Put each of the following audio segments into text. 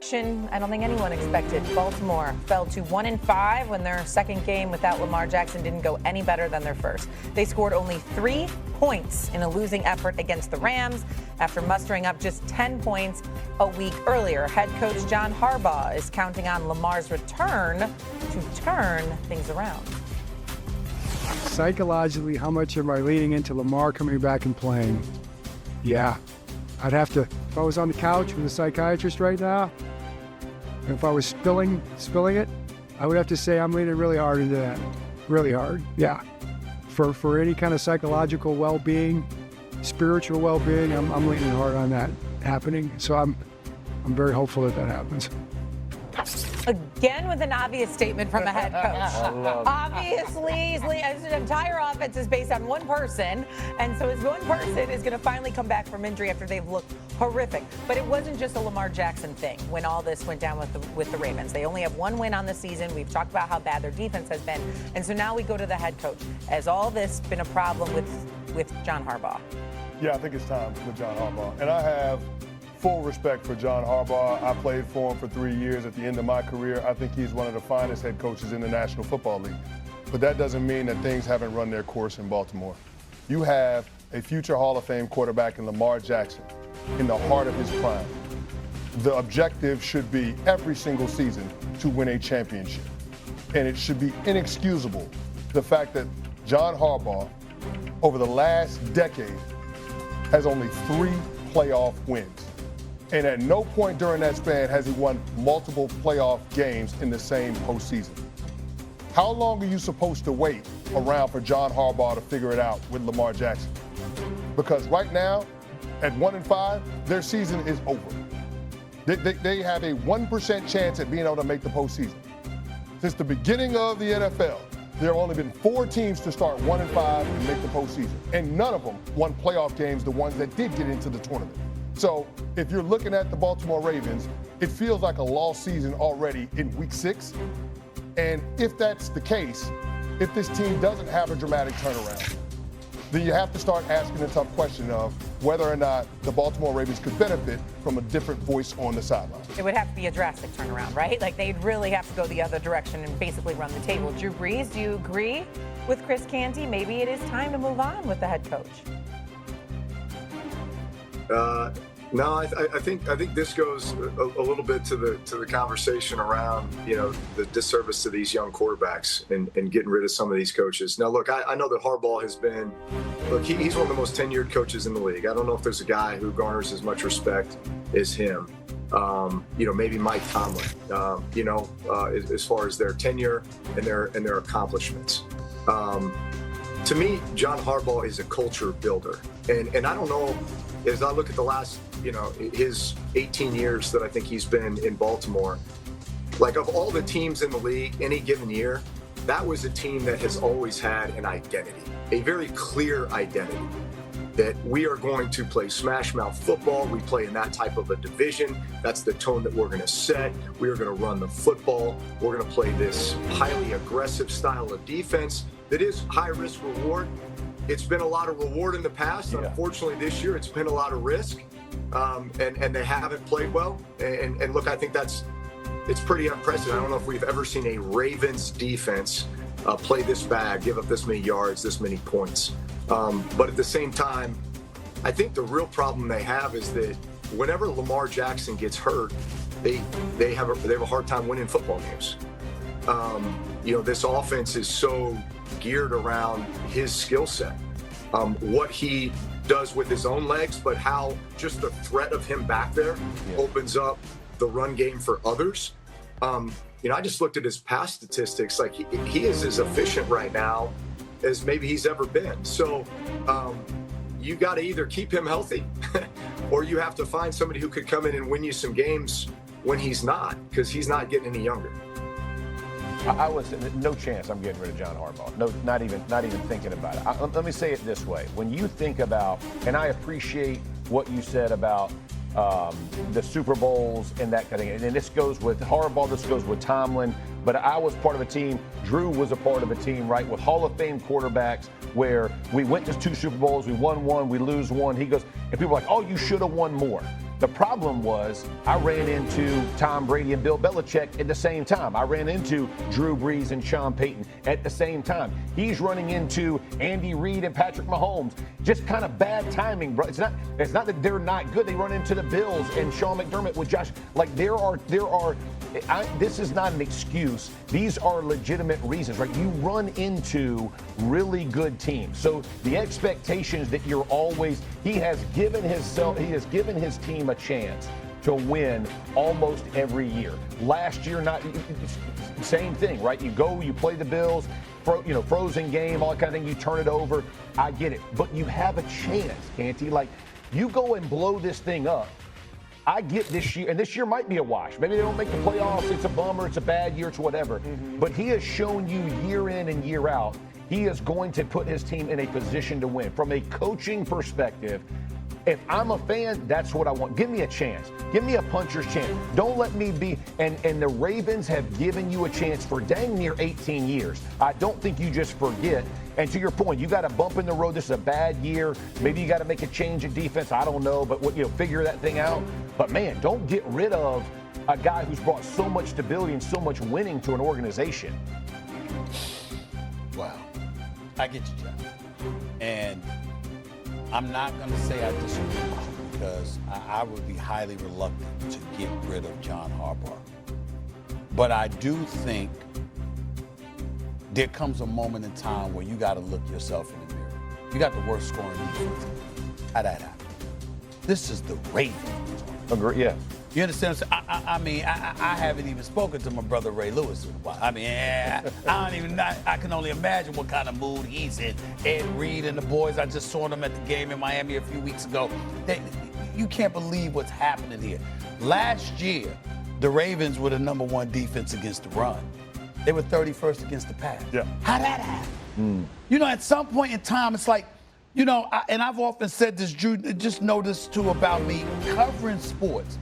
I don't think anyone expected. Baltimore fell to 1-5 when their second game without Lamar Jackson didn't go any better than their first. They scored only 3 points in a losing effort against the Rams after mustering up just 10 points a week earlier. Head coach John Harbaugh is counting on Lamar's return to turn things around. Psychologically, how much am I leaning into Lamar coming back and playing? Yeah, I'd have to, if I was on the couch with a psychiatrist right now, and if I was spilling it, I would have to say I'm leaning really hard into that. Really hard, yeah. For any kind of psychological well-being, spiritual well-being, I'm leaning hard on that happening. So I'm very hopeful that happens. Again with an obvious statement from a head coach. Obviously, his entire offense is based on one person, and so his one person is going to finally come back from injury after they've looked horrific. But it wasn't just a Lamar Jackson thing when all this went down with the Ravens. They only have one win on the season. We've talked about how bad their defense has been, and so now we go to the head coach. Has all this been a problem with John Harbaugh? Yeah, I think it's time with John Harbaugh, and I have full respect for John Harbaugh. I played for him for 3 years at the end of my career. I think he's one of the finest head coaches in the National Football League. But that doesn't mean that things haven't run their course in Baltimore. You have a future Hall of Fame quarterback in Lamar Jackson in the heart of his prime. The objective should be every single season to win a championship. And it should be inexcusable the fact that John Harbaugh, over the last decade, has only 3 playoff wins. And at no point during that span has he won multiple playoff games in the same postseason. How long are you supposed to wait around for John Harbaugh to figure it out with Lamar Jackson? Because right now, at 1-5, their season is over. They have a 1% chance at being able to make the postseason. Since the beginning of the NFL, there have only been 4 teams to start 1-5 and make the postseason. And none of them won playoff games, the ones that did get into the tournament. So if you're looking at the Baltimore Ravens, it feels like a lost season already in week 6. And if that's the case, if this team doesn't have a dramatic turnaround, then you have to start asking the tough question of whether or not the Baltimore Ravens could benefit from a different voice on the sideline. It would have to be a drastic turnaround, right? Like they'd really have to go the other direction and basically run the table. Drew Brees, do you agree with Chris Canty? Maybe it is time to move on with the head coach. No, I think this goes a little bit to the conversation around, the disservice to these young quarterbacks and getting rid of some of these coaches. Now, look, I know that Harbaugh has been, he's one of the most tenured coaches in the league. I don't know if there's a guy who garners as much respect as him. Maybe Mike Tomlin, as far as their tenure and their accomplishments. To me, John Harbaugh is a culture builder. And I don't know, as I look at the last, his 18 years that I think he's been in Baltimore, like of all the teams in the league any given year, that was a team that has always had an identity, a very clear identity, that we are going to play smash mouth football. We play in that type of a division. That's the tone that we're going to set. We are going to run the football. We're going to play this highly aggressive style of defense that is high risk reward. It's been a lot of reward in the past. Yeah. Unfortunately, this year it's been a lot of risk, and they haven't played well. And look, I think it's pretty unprecedented. I don't know if we've ever seen a Ravens defense play this bad, give up this many yards, this many points. But at the same time, I think the real problem they have is that whenever Lamar Jackson gets hurt, they have a hard time winning football games. This offense is so geared around his skill set, what he does with his own legs, but how just the threat of him back there opens up the run game for others. I just looked at his pass statistics. Like he is as efficient right now as maybe he's ever been. So you got to either keep him healthy or you have to find somebody who could come in and win you some games when he's not, because he's not getting any younger. I would say no chance I'm getting rid of John Harbaugh. No, not even thinking about it. Let me say it this way. When you think about, and I appreciate what you said about the Super Bowls and that kind of thing. And this goes with Harbaugh, this goes with Tomlin. But I was part of a team, Drew was a part of a team, right, with Hall of Fame quarterbacks where we went to 2 Super Bowls, we won 1, we lose 1. He goes, and people are like, oh, you should have won more. The problem was I ran into Tom Brady and Bill Belichick at the same time. I ran into Drew Brees and Sean Payton at the same time. He's running into Andy Reid and Patrick Mahomes. Just kind of bad timing, bro. It's not that they're not good. They run into the Bills and Sean McDermott with Josh. Like this is not an excuse. These are legitimate reasons, right? You run into really good teams. So the expectations that you're always, he has given his team a chance to win almost every year. Last year, same thing, right? You go, you play the Bills, frozen game, all that kind of thing, you turn it over. I get it. But you have a chance, Canty. Like, you go and blow this thing up. I get this year, and this year might be a wash. Maybe they don't make the playoffs. It's a bummer. It's a bad year. It's whatever. Mm-hmm. But he has shown you year in and year out, he is going to put his team in a position to win. From a coaching perspective, if I'm a fan, that's what I want. Give me a chance. Give me a puncher's chance. Don't let me be. And the Ravens have given you a chance for dang near 18 years. I don't think you just forget. And to your point, you got a bump in the road. This is a bad year. Maybe you got to make a change at defense. I don't know, but figure that thing out. But man, don't get rid of a guy who's brought so much stability and so much winning to an organization. Wow, I get you, Jeff. And I'm not going to say I disagree with you because I would be highly reluctant to get rid of John Harbaugh. But I do think there comes a moment in time where you got to look yourself in the mirror. You got the worst scoring defense. How'd that happen? This is the Ravens. Agree, yeah. You understand? I mean, I haven't even spoken to my brother Ray Lewis in a while. I mean, I can only imagine what kind of mood he's in. Ed Reed and the boys, I just saw them at the game in Miami a few weeks ago. You can't believe what's happening here. Last year, the Ravens were the #1 defense against the run. They were 31st against the pass. Yeah. How'd that happen? At some point in time, it's like, and I've often said this, Drew, just know this too about me, covering sports.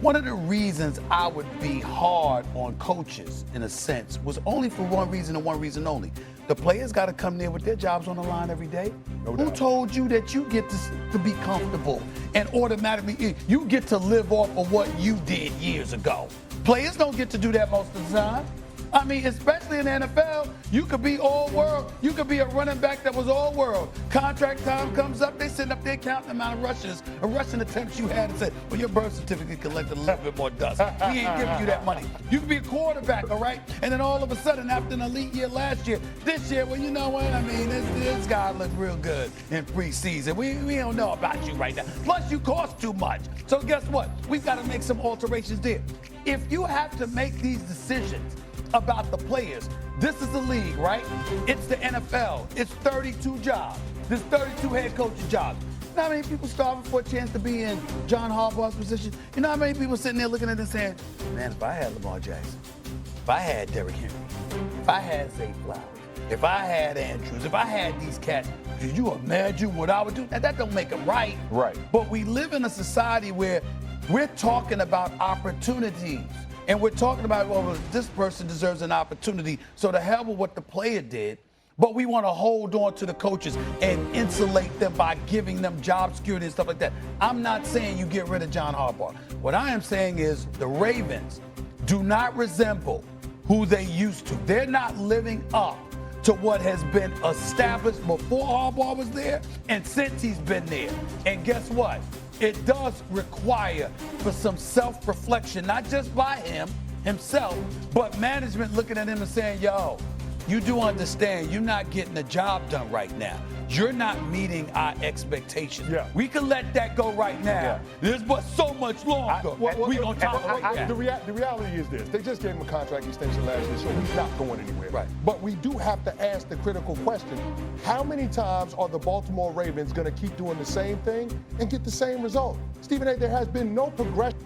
One of the reasons I would be hard on coaches, in a sense, was only for one reason and one reason only. The players got to come there with their jobs on the line every day. Who told you that you get to be comfortable and automatically, you get to live off of what you did years ago? Players don't get to do that most of the time. I mean, especially in the NFL, you could be all world. You could be a running back that was all world. Contract time comes up, they send up their count the amount of rushes or rushing attempts you had and say, well, your birth certificate collected a little bit more dust. We ain't giving you that money. You could be a quarterback, all right? And then all of a sudden, after an elite year last year, this year, well, you know what? I mean, this guy looked real good in preseason. We don't know about you right now. Plus, you cost too much. So guess what? We've got to make some alterations there. If you have to make these decisions about the players, this is the league, right? It's the NFL. It's 32 jobs. There's 32 head coaching jobs. You know how many people starving for a chance to be in John Harbaugh's position? You know how many people sitting there looking at this saying, man, if I had Lamar Jackson, if I had Derrick Henry, if I had Zay Flowers, if I had Andrews, if I had these cats, could you imagine what I would do? Now, that don't make them right. Right. But we live in a society where we're talking about opportunities. And we're talking about, well, this person deserves an opportunity, so to hell with what the player did, but we want to hold on to the coaches and insulate them by giving them job security and stuff like that. I'm not saying you get rid of John Harbaugh. What I am saying is the Ravens do not resemble who they used to. They're not living up to what has been established before Harbaugh was there and since he's been there. And guess what? It does require for some self-reflection, not just by himself, but management looking at him and saying, yo, you do understand you're not getting the job done right now. You're not meeting our expectations. Yeah. We can let that go right now. Yeah. There's but so much longer. We gonna tolerate that. The reality is this. They just gave him a contract extension last year, so he's not going anywhere. Right. But we do have to ask the critical question. How many times are the Baltimore Ravens going to keep doing the same thing and get the same result? Stephen A., there has been no progression.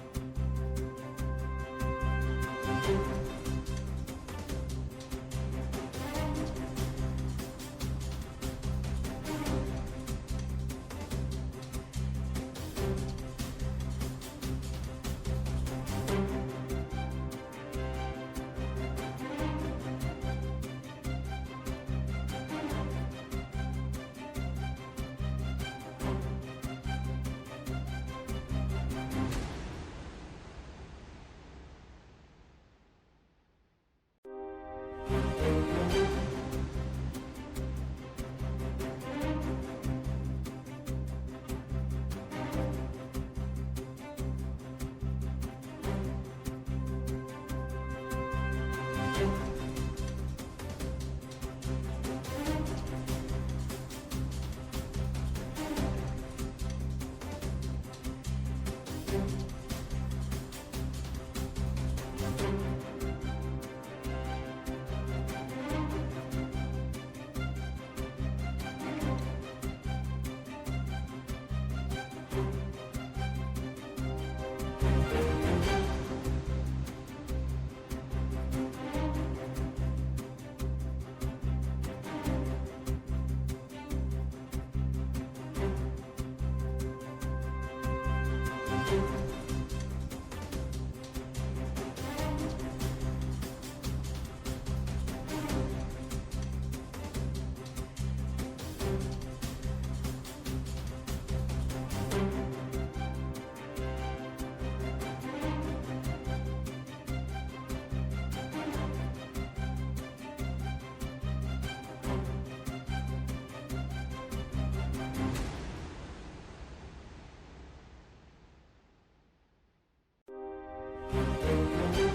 Bye.